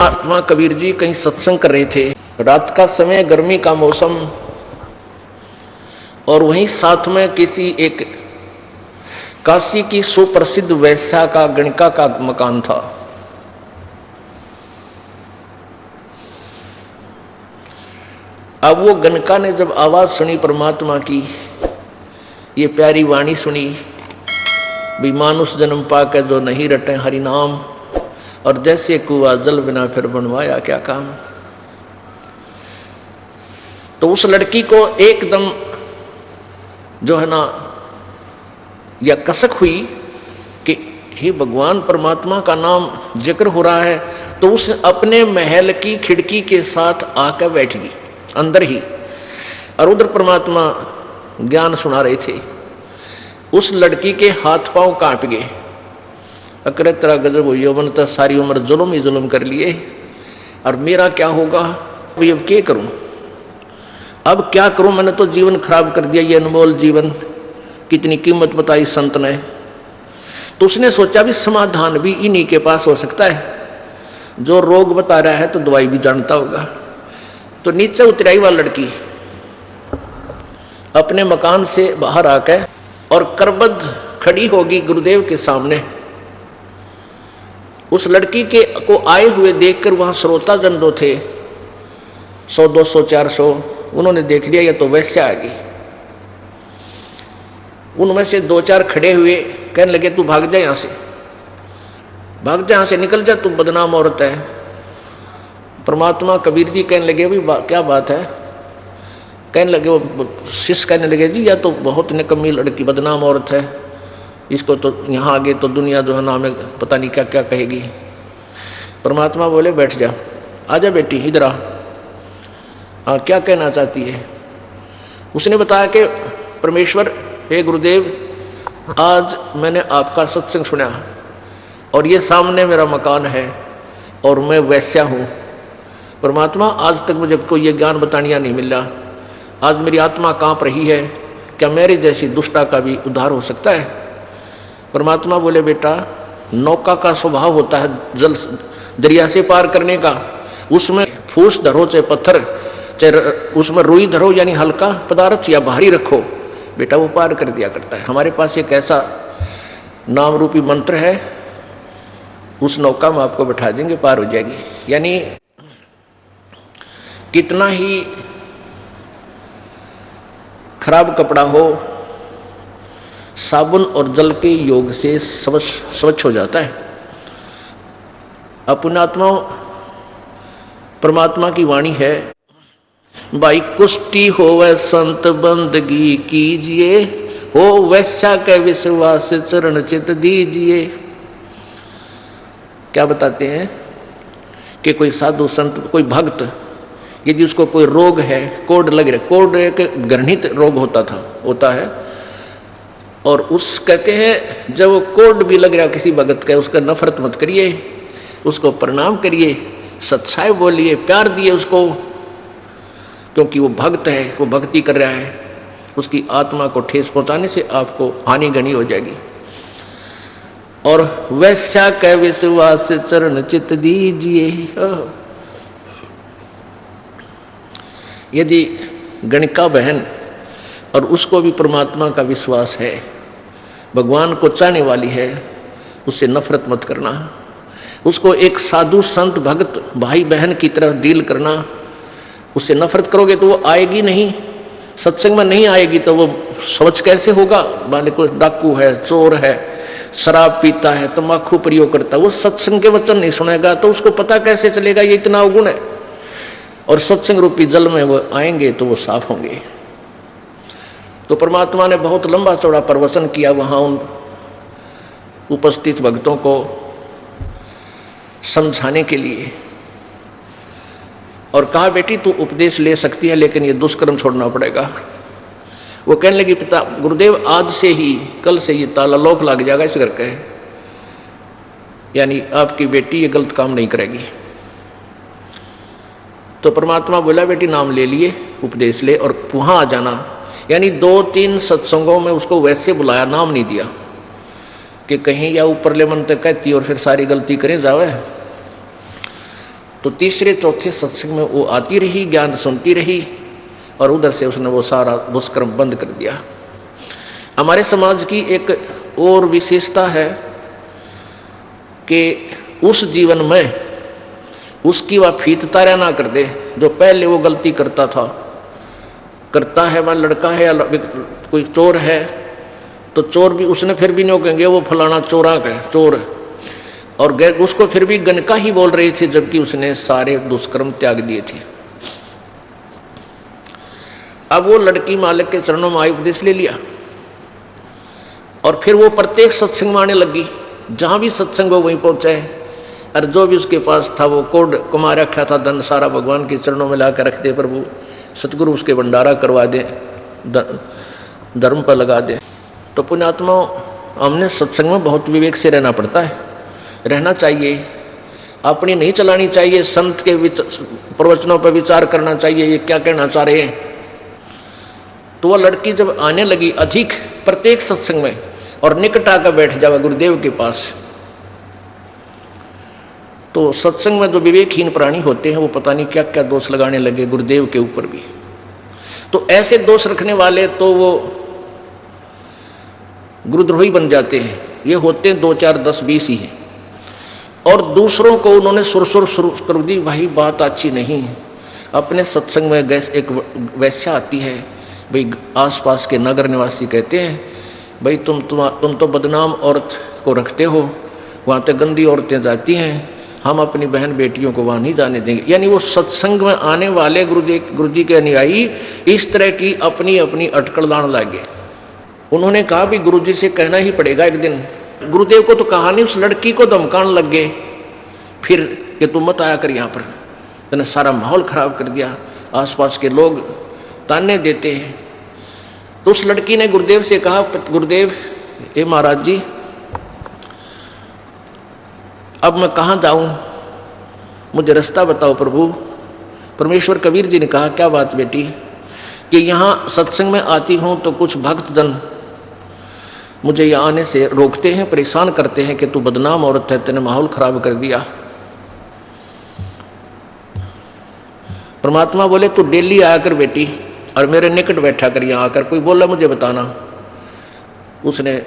महात्मा कबीर जी कहीं सत्संग कर रहे थे। रात का समय, गर्मी का मौसम, और वहीं साथ में किसी एक काशी की सुप्रसिद्ध वैश्या का, गणिका का मकान था। अब वो गणिका ने जब आवाज सुनी परमात्मा की, ये प्यारी वाणी सुनी, भी मानुष जन्म पाके जो नहीं रटे हरि नाम, और जैसे कुआ जल बिना फिर बनवाया क्या काम। तो उस लड़की को एकदम जो है ना या कसक हुई कि हे भगवान, परमात्मा का नाम जिक्र हो रहा है। तो उस अपने महल की खिड़की के साथ आकर बैठ गई अंदर ही, और उधर परमात्मा ज्ञान सुना रहे थे। उस लड़की के हाथ पांव कांप गए। अकर तेरा गजब हुई, यौवन तो सारी उम्र जुल्म ही जुल्म कर लिए, और मेरा क्या होगा भाई, अब क्या करूं, अब क्या करूं, मैंने तो जीवन खराब कर दिया, ये अनमोल जीवन, कितनी कीमत बताई संत ने। तो उसने सोचा भी समाधान भी इन्हीं के पास हो सकता है, जो रोग बता रहा है तो दवाई भी जानता होगा। तो नीचे उतराई वाली लड़की अपने मकान से बाहर आकर और करबद्ध खड़ी होगी गुरुदेव के सामने। उस लड़की के को आए हुए देखकर वहां श्रोताजन जो थे 100, 200, 400, उन्होंने देख लिया ये तो वैश्या आ गई। उनमें से 2-4 खड़े हुए, कहने लगे तू भाग जा यहां से, भाग जा यहां से, निकल जा, तू बदनाम औरत है। परमात्मा कबीर जी कहने लगे भी क्या बात है, कहने लगे वो शिष्य कहने लगे जी यह तो बहुत निकम्मी लड़की, बदनाम औरत है, इसको तो यहाँ आगे तो दुनिया जो है ना हमें पता नहीं क्या क्या कहेगी। परमात्मा बोले बैठ जा, आजा बेटी इधर आ, हाँ क्या कहना चाहती है। उसने बताया कि परमेश्वर, हे गुरुदेव, आज मैंने आपका सत्संग सुना और ये सामने मेरा मकान है और मैं वैश्या हूँ। परमात्मा आज तक मुझे कोई ये ज्ञान बतानिया नहीं मिला, आज मेरी आत्मा काँप रही है, क्या मेरी जैसी दुष्टा का भी उद्धार हो सकता है। परमात्मा बोले बेटा, नौका का स्वभाव होता है जल दरिया से पार करने का, उसमें फूस धरो चाहे पत्थर, चाहे उसमें रुई धरो यानी हल्का पदार्थ या भारी रखो, बेटा वो पार कर दिया करता है। हमारे पास एक ऐसा नाम रूपी मंत्र है, उस नौका में आपको बैठा देंगे, पार हो जाएगी। यानी कितना ही खराब कपड़ा हो, साबुन और जल के योग से स्वच्छ हो जाता है। अपनात्मा परमात्मा की वाणी है, भाई कुष्टि होवे संत बंदगी कीजिए, हो वैश्या के विश्वास चरण चित दीजिए। क्या बताते हैं कि कोई साधु संत, कोई भक्त, यदि उसको कोई रोग है, कोढ़ लग रहा, कोढ़ एक घृणित रोग होता है, और उस कहते हैं जब वो कोढ़ भी लग रहा किसी भगत का, उसका नफरत मत करिए, उसको प्रणाम करिए, सच्चाई बोलिए, प्यार दिए उसको, क्योंकि वो भक्त है, वो भक्ति कर रहा है। उसकी आत्मा को ठेस पहुंचाने से आपको हानि घनी हो जाएगी। और वैश्या के विश्वास चरण चित दीजिए। यदि गणिका बहन और उसको भी परमात्मा का विश्वास है, भगवान को चाहने वाली है, उससे नफरत मत करना, उसको एक साधु संत भक्त भाई बहन की तरह डील करना। उससे नफरत करोगे तो वो आएगी नहीं, सत्संग में नहीं आएगी, तो वो सोच कैसे होगा, माने कोई डाकू है, चोर है, शराब पीता है, तम्बाकू प्रयोग करता है, वो सत्संग के वचन नहीं सुनेगा, तो उसको पता कैसे चलेगा ये इतना अवगुण है। और सत्संग रूपी जल में वो आएंगे तो वो साफ होंगे। तो परमात्मा ने बहुत लंबा चौड़ा प्रवचन किया वहाँ उन उपस्थित भक्तों को समझाने के लिए, और कहा बेटी तू उपदेश ले सकती है, लेकिन ये दुष्कर्म छोड़ना पड़ेगा। वो कहने लगी पिता गुरुदेव, आज से ही, कल से ये ताला लोक लग जाएगा इस घर का, यानी आपकी बेटी ये गलत काम नहीं करेगी। तो परमात्मा बोला बेटी नाम ले लिए, उपदेश ले और वहाँ आ जाना। यानी 2-3 सत्संगों में उसको वैसे बुलाया, नाम नहीं दिया कि कहीं या ऊपरले मन तक कहती और फिर सारी गलती करें जावे। तो तीसरे चौथे सत्संग में वो आती रही, ज्ञान सुनती रही, और उधर से उसने वो सारा दुष्कर्म बंद कर दिया। हमारे समाज की एक और विशेषता है कि उस जीवन में उसकी वह फीत तारा ना कर दे जो पहले वो गलती करता है। वह लड़का है या कोई चोर है तो चोर भी उसने फिर भी नहीं कहेंगे वो फलाना चोरा का चोर, और उसको फिर भी गनका ही बोल रहे थे, जबकि उसने सारे दुष्कर्म त्याग दिए थे। अब वो लड़की मालिक के चरणों में उपदेश ले लिया और फिर वो प्रत्येक सत्संग में आने लगी, जहां भी सत्संग हो वहीं पहुंचे, और जो भी उसके पास था वो कोड कमा रखा था, धन सारा भगवान के चरणों में ला कर रख दे, प्रभु सतगुरु उसके भंडारा करवा दे, धर्म पर लगा दे। तो पुण्यात्मा, हमने सत्संग में बहुत विवेक से रहना पड़ता है, रहना चाहिए, अपनी नहीं चलानी चाहिए। संत के प्रवचनों पर विचार करना चाहिए, ये क्या कहना चाह रहे हैं। तो वह लड़की जब आने लगी अधिक प्रत्येक सत्संग में और निकट आकर बैठ जावा गुरुदेव के पास, तो सत्संग में जो विवेकहीन प्राणी होते हैं वो पता नहीं क्या क्या दोष लगाने लगे गुरुदेव के ऊपर भी। तो ऐसे दोष रखने वाले तो वो गुरुद्रोही बन जाते हैं। ये होते हैं 2, 4, 10, 20 ही हैं, और दूसरों को उन्होंने सुरसुर शुरू कर दी, भाई बात अच्छी नहीं। अपने सत्संग में एक वैश्या आती है, भाई आसपास के नगर निवासी कहते हैं, भाई तुम तो बदनाम औरत को रखते हो, वहाँ तक गंदी औरतें जाती हैं, हम अपनी बहन बेटियों को वहाँ नहीं जाने देंगे। यानी वो सत्संग में आने वाले गुरुजी के अनुयायी इस तरह की अपनी अपनी अटकल लाने लगे। उन्होंने कहा भी गुरुजी से कहना ही पड़ेगा एक दिन। गुरुदेव को तो कहा नहीं, उस लड़की को धमकाने लग गए फिर कि तुम मत आया कर यहाँ पर। मैंने सारा माहौल खराब कर दिया, आसपास के लोग ताने देते हैं। तो उस लड़की ने गुरुदेव से कहा, गुरुदेव ए महाराज जी, अब मैं कहाँ जाऊँ, मुझे रास्ता बताओ प्रभु। परमेश्वर कबीर जी ने कहा, क्या बात बेटी, कि यहाँ सत्संग में आती हूँ तो कुछ भक्तजन मुझे यहाँ आने से रोकते हैं, परेशान करते हैं कि तू बदनाम औरत है, तेने माहौल खराब कर दिया। परमात्मा बोले तू डेली आया कर बेटी, और मेरे निकट बैठा कर यहाँ आकर, कोई बोला मुझे बताना। उसने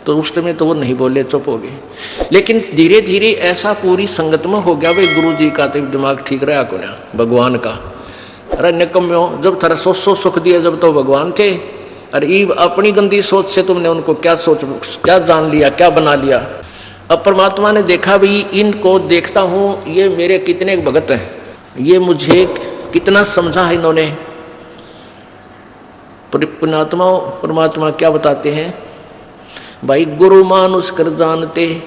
तो उस समय तो वो नहीं बोले, चुप हो गए। लेकिन धीरे धीरे ऐसा पूरी संगत में हो गया, भाई गुरु जी का तो दिमाग ठीक रहा को ना, भगवान का। अरे निकम्यो, जब थारा सोच सुख दिया जब तो भगवान थे, अरे अपनी गंदी सोच से तुमने उनको क्या जान लिया, क्या बना लिया। अब परमात्मा ने देखा भाई इनको देखता हूँ, ये मेरे कितने भगत हैं, ये मुझे कितना समझा है इन्होंने। परमात्मा क्या बताते हैं, भाई गुरु मानुष कर जानते,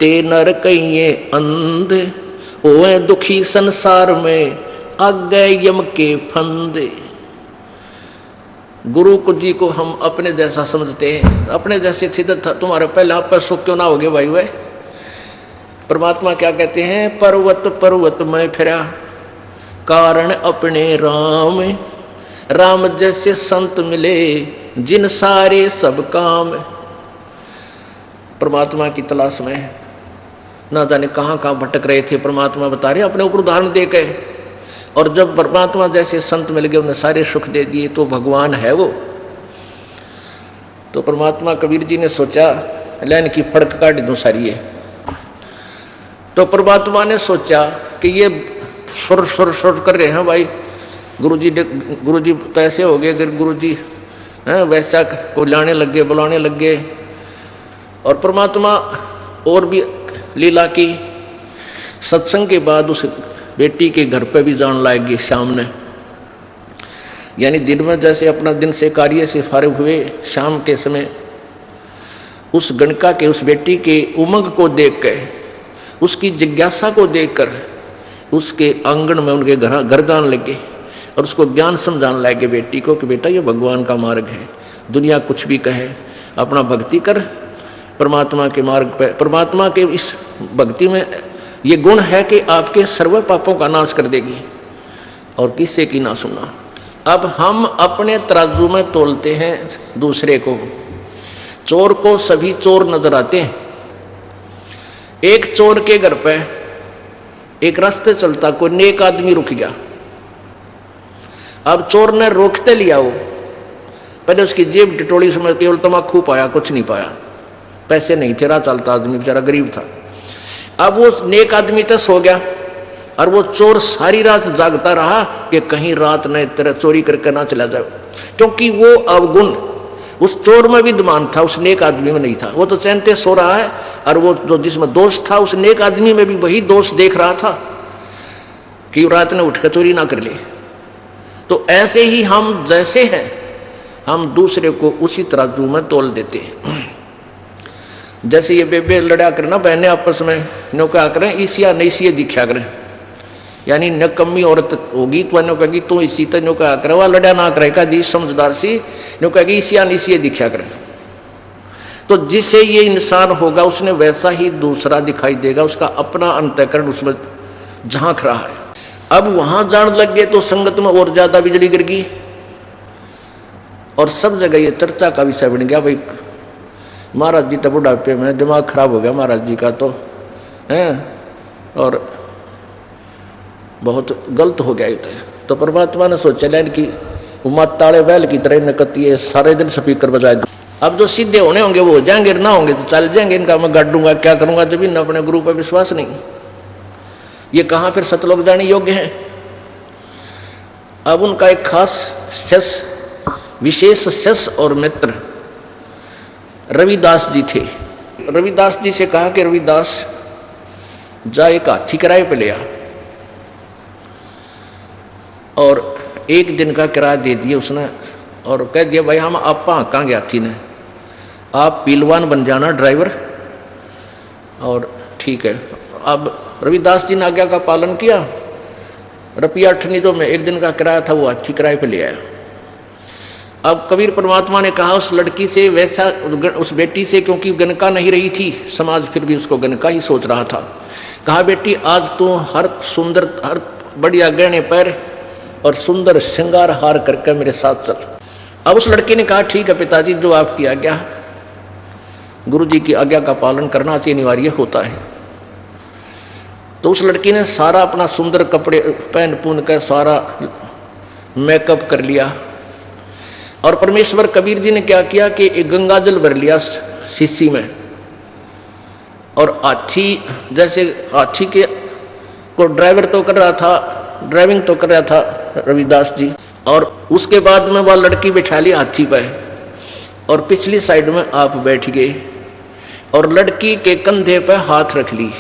ते नर कहिए अंध, ओए दुखी संसार में आगे यम के फंदे। गुरु को जी को हम अपने जैसा समझते हैं, अपने जैसे थे तो तुम्हारे पहले आप पर सुख क्यों ना हो गए भाई। वह परमात्मा क्या कहते हैं, पर्वत पर्वत में फिरा कारण अपने राम, राम जैसे संत मिले जिन सारे सब काम। परमात्मा की तलाश में ना जाने कहाँ कहाँ भटक रहे थे, परमात्मा बता रहे अपने ऊपर उदाहरण दे के। और जब परमात्मा जैसे संत मिल गए, उन्हें सारे सुख दे दिए, तो भगवान है वो। तो परमात्मा कबीर जी ने सोचा लैन की फड़क काट दूं सारी है। तो परमात्मा ने सोचा कि ये सुर सुर सुर कर रहे हैं भाई, गुरुजी तो ऐसे हो गए, अगर गुरुजी वैसा को लाने लग गए, बुलाने लग गए। और परमात्मा और भी लीला की, सत्संग के बाद उस बेटी के घर पे भी जान लाएगी शाम ने। यानी दिन में जैसे अपना दिन से कार्य से फारिग हुए, शाम के समय उस गणका के उस बेटी के उमंग को देख कर, उसकी जिज्ञासा को देखकर उसके आंगन में उनके घर जान लगे और उसको ज्ञान समझाने लगे बेटी को कि बेटा ये भगवान का मार्ग है, दुनिया कुछ भी कहे अपना भक्ति कर परमात्मा के मार्ग पे। परमात्मा के इस भक्ति में ये गुण है कि आपके सर्व पापों का नाश कर देगी और किसी की ना सुनना। अब हम अपने तराजू में तोलते हैं दूसरे को, चोर को सभी चोर नजर आते हैं। एक चोर के घर पे एक रास्ते चलता, कोई नेक आदमी रुक गया। अब चोर ने रोकते लिया, वो पहले उसकी जेब टिटोड़ी, उसमें केवल तम्बाकू पाया, कुछ नहीं पाया, पैसे नहीं थे, राह चलता आदमी बेचारा गरीब था। अब वो नेक आदमी तो सो गया और वो चोर सारी रात जागता रहा कि कहीं रात न तरह चोरी करके ना चला जाए, क्योंकि वो अवगुण उस चोर में विद्यमान था, उस नेक आदमी में नहीं था। वो तो चैनते सो रहा है और वो जो जिसमें दोष था उस नेक आदमी में भी वही दोष देख रहा था कि रात ने उठकर चोरी ना कर ले। तो ऐसे ही हम जैसे हैं, हम दूसरे को उसी तराजू में तोल देते हैं। जैसे ये बेबे लड़ा करें ना बहने आपस में, नो क्या करें, ईसिया नईसिया दिखा करें, यानी नकम्मी औरत होगी तो नो कहेगी तो इसी तो नो क्या करे, वह लड़ा ना करेगा दी समझदार सी, नो कहेगी ईसिया नईसिया दिखा करें। तो जिससे ये इंसान होगा उसने वैसा ही दूसरा दिखाई देगा, उसका अपना अंतःकरण उसमें झांक रहा है। अब वहां जान लग गए तो संगत में और ज्यादा बिजली गिर गई और सब जगह ये चर्चा का विषय बन गया। भाई महाराज जी तो बुढ़ापे में, दिमाग खराब हो गया महाराज जी का तो है, और बहुत गलत हो गया। तो परमात्मा ने सोचा लेन कि माताले बैल की तरह नकती है, सारे दिन स्पीकर बजाए। अब जो सीधे होने होंगे वो हो जाएंगे, ना होंगे तो चल जाएंगे। इनका मैं गाड़ूंगा क्या करूंगा जब इन अपने गुरु पर विश्वास नहीं, ये कहाँ फिर सतलोक जाने योग्य है। अब उनका एक खास शस, विशेष शस और मित्र रविदास जी थे। रविदास जी से कहा कि रविदास जा एक हाथी किराए पे ले आ, और एक दिन का किराया दे दिया उसने और कह दिया भाई हम आप हाँकांगे हाथी ने, आप पीलवान बन जाना ड्राइवर, और ठीक है। अब रविदास जी ने आज्ञा का पालन किया, रुपया 8 जो में एक दिन का किराया था वो हाथी किराए पे ले आया। अब कबीर परमात्मा ने कहा उस लड़की से, वैसा उस बेटी से, क्योंकि गनका नहीं रही थी, समाज फिर भी उसको गनका ही सोच रहा था, कहा बेटी आज तू हर सुंदर, हर बढ़िया गहने पैर और सुंदर श्रृंगार हार करके मेरे साथ चल। अब उस लड़के ने कहा ठीक है पिताजी, जो आपकी आज्ञा, गुरु जी की आज्ञा का पालन करना अति अनिवार्य होता है। तो उस लड़की ने सारा अपना सुंदर कपड़े पहन पून कर सारा मेकअप कर लिया, और परमेश्वर कबीर जी ने क्या किया कि एक गंगा जल भर लिया शीशी में, और हाथी जैसे हाथी के को ड्राइवर तो कर रहा था, ड्राइविंग तो कर रहा था रविदास जी, और उसके बाद में वह लड़की बैठा ली हाथी पर और पिछली साइड में आप बैठ गए, और लड़की के कंधे पर हाथ रख ली,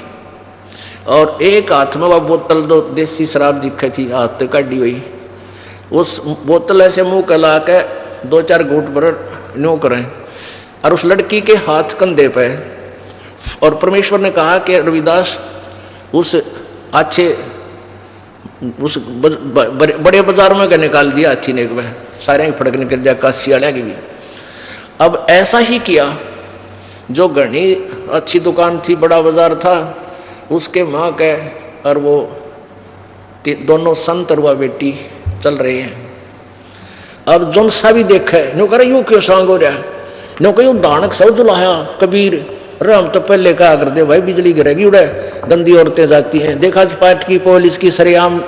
और एक हाथ में वह बोतल दो देसी शराब दिखी थी हाथ तो काटी हुई, उस बोतल ऐसे मुंह कला के 2-4 घूंट पर न्यू करें, और उस लड़की के हाथ कंधे पे, और परमेश्वर ने कहा कि रविदास उस अच्छे उस बड़े बाजार में निकाल दिया हाथी ने, एक बार सारे फड़क निकल दिया, काशी वाले की भी। अब ऐसा ही किया, जो घनी अच्छी दुकान थी, बड़ा बाजार था, उसके माँ के और वो दोनों संत और वह बेटी चल रहे हैं। अब जोन सा भी देखा है नो करे यूं क्यों सांग हो रहा है, नो कहीं दानक सब जुलाया कबीर, अरे हम तो पहले कहा करते भाई बिजली गिरेगी उड़े, गंदी औरतें जाती हैं, देखा पार्ट की पुलिस की सरेआम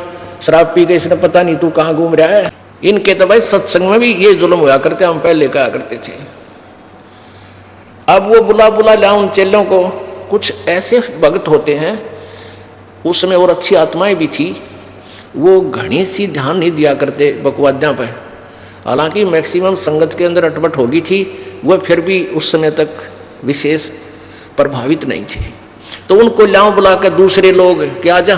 शराब पी गई, इसने पता नहीं तू कहाँ घूम रहा है। इनके तो भाई सत्संग में भी ये जुल्म हुआ करते, हम पहले कहा करते थे। अब वो बुला बुला ला उन चेलों को, कुछ ऐसे भक्त होते हैं उसमें और अच्छी आत्माएं भी थी, वो घनी सी ध्यान नहीं दिया करते बकवाद्या पर, हालांकि मैक्सिमम संगत के अंदर अटपट होगी थी, वह फिर भी उस समय तक विशेष प्रभावित नहीं थे। तो उनको लाओ बुला कर दूसरे लोग क्या जा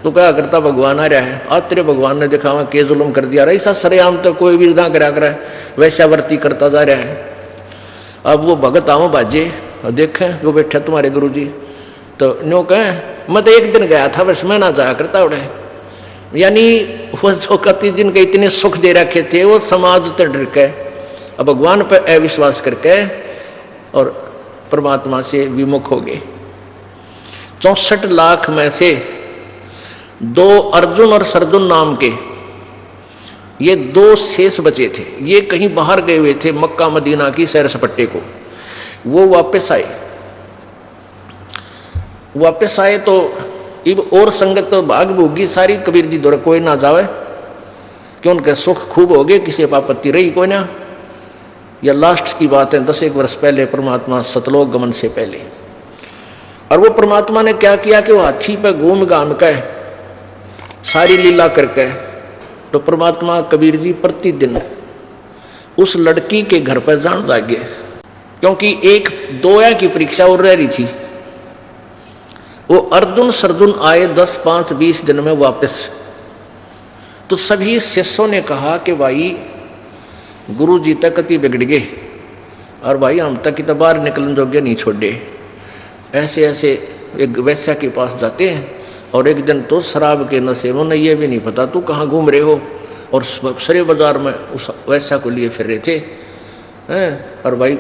तो क्या करता भगवान आ रहा है, आज तेरे भगवान ने देखा वहाँ के जुल्म कर दिया, ऐसा सरेआम तो कोई भी ना करा कर वैश्यावर्ती करता जा रहा है। अब वो भगत आओ बाजे और देखें वो बैठे तुम्हारे गुरु जी, तो नो कहें मैं तो एक दिन गया था बस, मैं ना जाया करता उड़े, यानी वो जो कति जिनके इतने सुख दे रखे थे वो समाज तो डर के अब भगवान पर अविश्वास करके और परमात्मा से विमुख हो गए। 64 लाख में से 2 अर्जुन और सरजुन नाम के ये 2 शेष बचे थे, ये कहीं बाहर गए हुए थे मक्का मदीना की सैर सपट्टे को, वो वापस आए तो इब और संगत तो भाग भोगी सारी, कबीर जी द्वारा कोई ना जावे, क्यों उनके सुख खूब हो गए, किसी पर आपत्ति रही कोई ना। यह लास्ट की बात है 10 वर्ष पहले, परमात्मा सतलोक गमन से पहले। और वो परमात्मा ने क्या किया कि वो हाथी पे घूम घाम कर सारी लीला करके, तो परमात्मा कबीर जी प्रतिदिन उस लड़की के घर पर जान लगे, क्योंकि एक दोया की परीक्षा और रह रही थी। वो अर्जुन सर्जुन आए 10, 5, 20 दिन में वापस। तो सभी शिष्यों ने कहा कि भाई गुरु जी तक कति बिगड़ गए, और भाई हम तक की तो बाहर निकलने योग्य नहीं छोड़े। ऐसे ऐसे एक वैश्या के पास जाते हैं, और एक दिन तो शराब के नशे में, उन्हें ये भी नहीं पता तू कहाँ घूम रहे हो, और सरे बाजार में उस वैश्या को लिए फिर रहे थे हैं। और भाई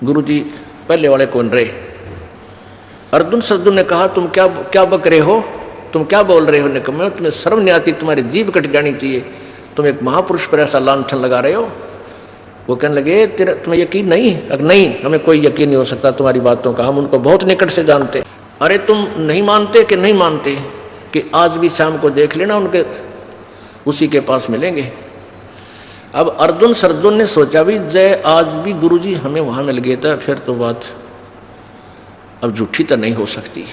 गुरु जी पहले वाले कौन रहे? अर्जुन सर्जुन ने कहा तुम क्या क्या बक रहे हो, तुम क्या बोल रहे हो? ने कहा तुम्हें शर्म नहीं आती, तुम्हारी जीभ कट जानी चाहिए, तुम एक महापुरुष पर ऐसा लांछन लगा रहे हो। वो कहने लगे तेरा तुम्हें यकीन नहीं? अगर नहीं, हमें कोई यकीन नहीं हो सकता तुम्हारी बातों का, हम उनको बहुत निकट से जानते। अरे तुम नहीं मानते कि नहीं मानते कि आज भी शाम को देख लेना, उनके उसी के पास मिलेंगे। अब अर्जुन सर्जुन ने सोचा भी जय आज भी गुरुजी हमें वहाँ मिल गए था, फिर तो बात अब झूठी तो नहीं हो सकती।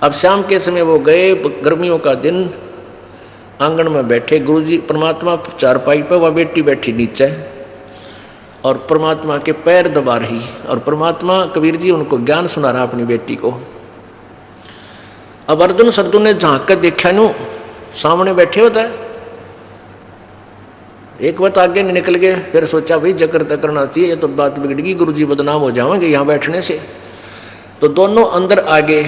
अब शाम के समय वो गए, गर्मियों का दिन, आंगन में बैठे गुरुजी परमात्मा चारपाई पर, वह बेटी बैठी नीचे और परमात्मा के पैर दबा रही, और परमात्मा कबीर जी उनको ज्ञान सुना रहा अपनी बेटी को। अब अर्जुन सर्जुन ने झांक कर देखा, नु सामने बैठे होता है, एक बात आगे नहीं निकल गए। फिर सोचा भाई जकर तक करना चाहिए, ये तो बात बिगड़ गई, गुरुजी बदनाम हो जाएंगे यहाँ बैठने से। तो दोनों अंदर आगे,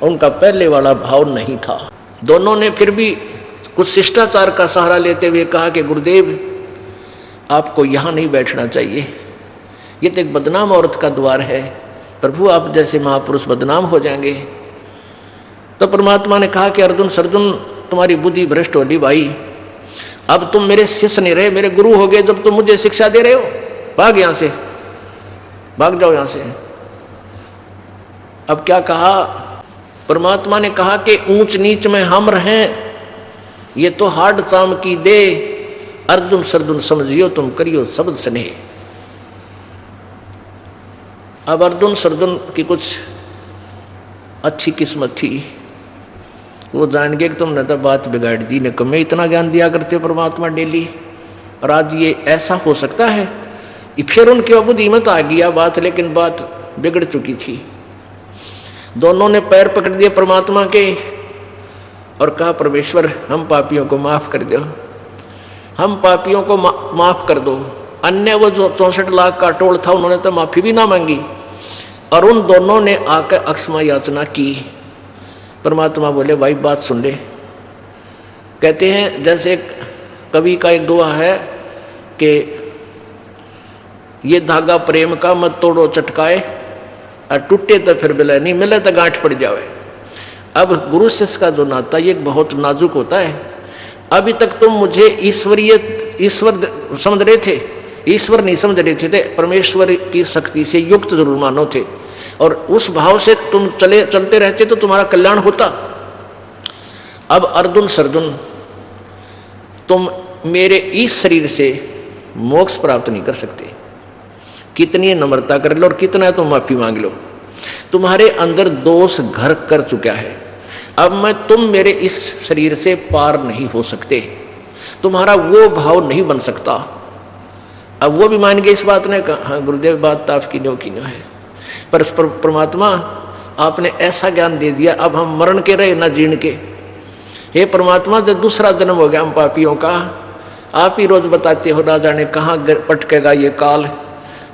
उनका पहले वाला भाव नहीं था। दोनों ने फिर भी कुछ शिष्टाचार का सहारा लेते हुए कहा कि गुरुदेव आपको यहाँ नहीं बैठना चाहिए, ये तो एक बदनाम औरत का द्वार है, प्रभु आप जैसे महापुरुष बदनाम हो जाएंगे। तो परमात्मा ने कहा कि अर्जुन सर्जुन तुम्हारी बुद्धि भ्रष्ट होली भाई, अब तुम मेरे शिष्य नहीं रहे, मेरे गुरु हो गए। जब तुम मुझे शिक्षा दे रहे हो, भाग यहाँ से, भाग जाओ यहाँ से। अब क्या कहा परमात्मा ने? कहा कि ऊंच नीच में हम रहें, ये तो हाड चाम की दे, अर्जुन सर्जुन समझियो तुम करियो शब्द स्नेह। अब अर्जुन सर्जुन की कुछ अच्छी किस्मत थी, वो जान गए कि तुमने तो बात बिगाड़ दी, ने कम इतना ज्ञान दिया करते परमात्मा डेली, और आज ये ऐसा हो सकता है। फिर उनकी बुद्धि मत आ गया बात, लेकिन बात बिगड़ चुकी थी। दोनों ने पैर पकड़ दिए परमात्मा के और कहा परमेश्वर हम पापियों को माफ कर दो, हम पापियों को माफ कर दो। अन्य वो जो 64 लाख का टोल था, उन्होंने तो माफी भी ना मांगी, और उन दोनों ने आकर अक्षमा याचना की। परमात्मा बोले भाई बात सुन ले। कहते हैं जैसे कवि का एक दोहा है कि ये धागा प्रेम का मत तोड़ो चटकाए, और टूटे तो फिर मिले, नहीं मिले तो गांठ पड़ जावे। अब गुरु शिष्य का जो नाता ये बहुत नाजुक होता है। अभी तक तुम मुझे ईश्वर समझ रहे थे, ईश्वर नहीं समझ रहे थे, परमेश्वर की शक्ति से युक्त जरूर मानो थे, और उस भाव से तुम चलते रहते तो तुम्हारा कल्याण होता। अब अर्जुन सर्जुन तुम मेरे इस शरीर से मोक्ष प्राप्त नहीं कर सकते, कितनी नम्रता कर लो और कितना तुम माफी मांग लो, तुम्हारे अंदर दोष घर कर चुका है। अब मैं तुम मेरे इस शरीर से पार नहीं हो सकते, तुम्हारा वो भाव नहीं बन सकता। अब वो भी मान गए इस बात ने, कहा हाँ गुरुदेव बात तो आपकी नो की नो है, पर परमात्मा आपने ऐसा ज्ञान दे दिया, अब हम मरण के रहे ना जीण के। हे परमात्मा जब दूसरा जन्म हो गया हम पापियों का, आप ही रोज बताते हो, ना जाने कहाँ पटकेगा ये काल,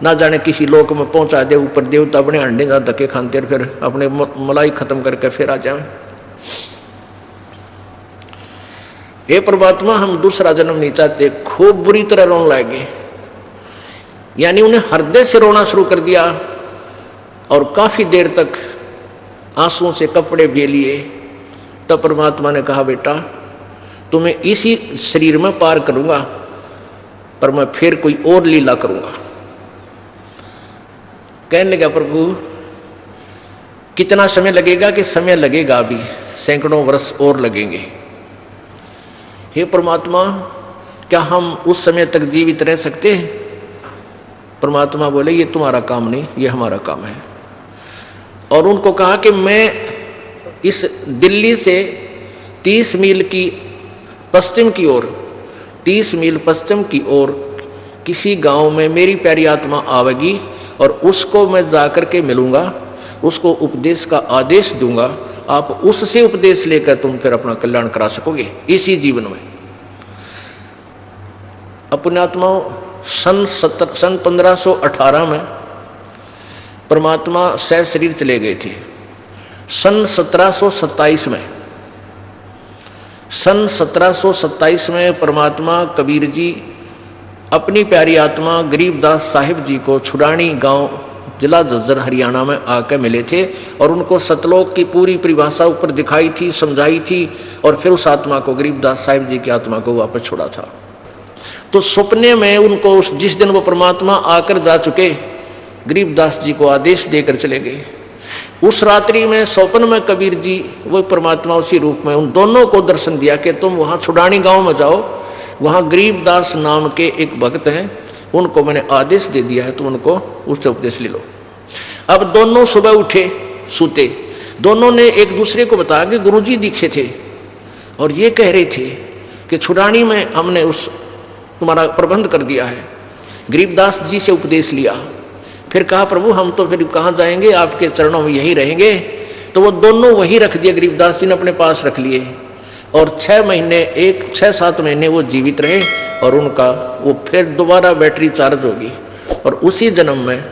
ना जाने किसी लोक में पहुंचा दे, ऊपर देवता अपने अंडे ना धक्के खाते फिर अपने मलाई खत्म करके फिर आ जाए। हे परमात्मा हम दूसरा जन्म नहीं चाहते। खूब बुरी तरह रोने लगे, यानी उन्हें हृदय से रोना शुरू कर दिया, और काफी देर तक आंसुओं से कपड़े भी लिए। तब परमात्मा ने कहा बेटा तुम्हें इसी शरीर में पार करूंगा, पर मैं फिर कोई और लीला करूंगा। कहने लगा प्रभु कितना समय लगेगा? कि समय लगेगा अभी, सैकड़ों वर्ष और लगेंगे। हे परमात्मा, क्या हम उस समय तक जीवित रह सकते हैं? परमात्मा बोले ये तुम्हारा काम नहीं, ये हमारा काम है। और उनको कहा कि मैं इस दिल्ली से 30 मील की पश्चिम की ओर, 30 मील पश्चिम की ओर किसी गांव में मेरी प्यारी आत्मा आवेगी और उसको मैं जाकर के मिलूंगा, उसको उपदेश का आदेश दूंगा। आप उससे उपदेश लेकर तुम फिर अपना कल्याण करा सकोगे इसी जीवन में। अपने आत्माओं, सन 1518 में परमात्मा सह शरीर चले गए थे। सन 1727 में, सन 1727 में परमात्मा कबीर जी अपनी प्यारी आत्मा गरीबदास साहिब जी को छुड़ानी गांव, जिला झज्जर, हरियाणा में आकर मिले थे और उनको सतलोक की पूरी परिभाषा ऊपर दिखाई थी, समझाई थी और फिर उस आत्मा को, गरीबदास साहिब जी की आत्मा को वापस छोड़ा था। तो सपने में उनको जिस दिन वो परमात्मा आकर जा चुके, गरीबदास जी को आदेश देकर चले गए। उस रात्रि में स्वप्न में कबीर जी, वो परमात्मा उसी रूप में उन दोनों को दर्शन दिया कि तुम वहाँ छुड़ानी गांव में जाओ, वहाँ गरीबदास नाम के एक भक्त हैं, उनको मैंने आदेश दे दिया है, तुम उनको उससे उपदेश ले लो। अब दोनों सुबह उठे, सूते, दोनों ने एक दूसरे को बताया कि गुरुजी दिखे थे और ये कह रहे थे कि छुड़ानी में हमने उस तुम्हारा प्रबंध कर दिया है। गरीबदास जी से उपदेश लिया, फिर कहा प्रभु हम तो फिर कहाँ जाएंगे, आपके चरणों में यही रहेंगे। तो वो दोनों वही रख दिए, गरीबदास जी ने अपने पास रख लिए और 6-7 महीने वो जीवित रहे और उनका वो फिर दोबारा बैटरी चार्ज होगी और उसी जन्म में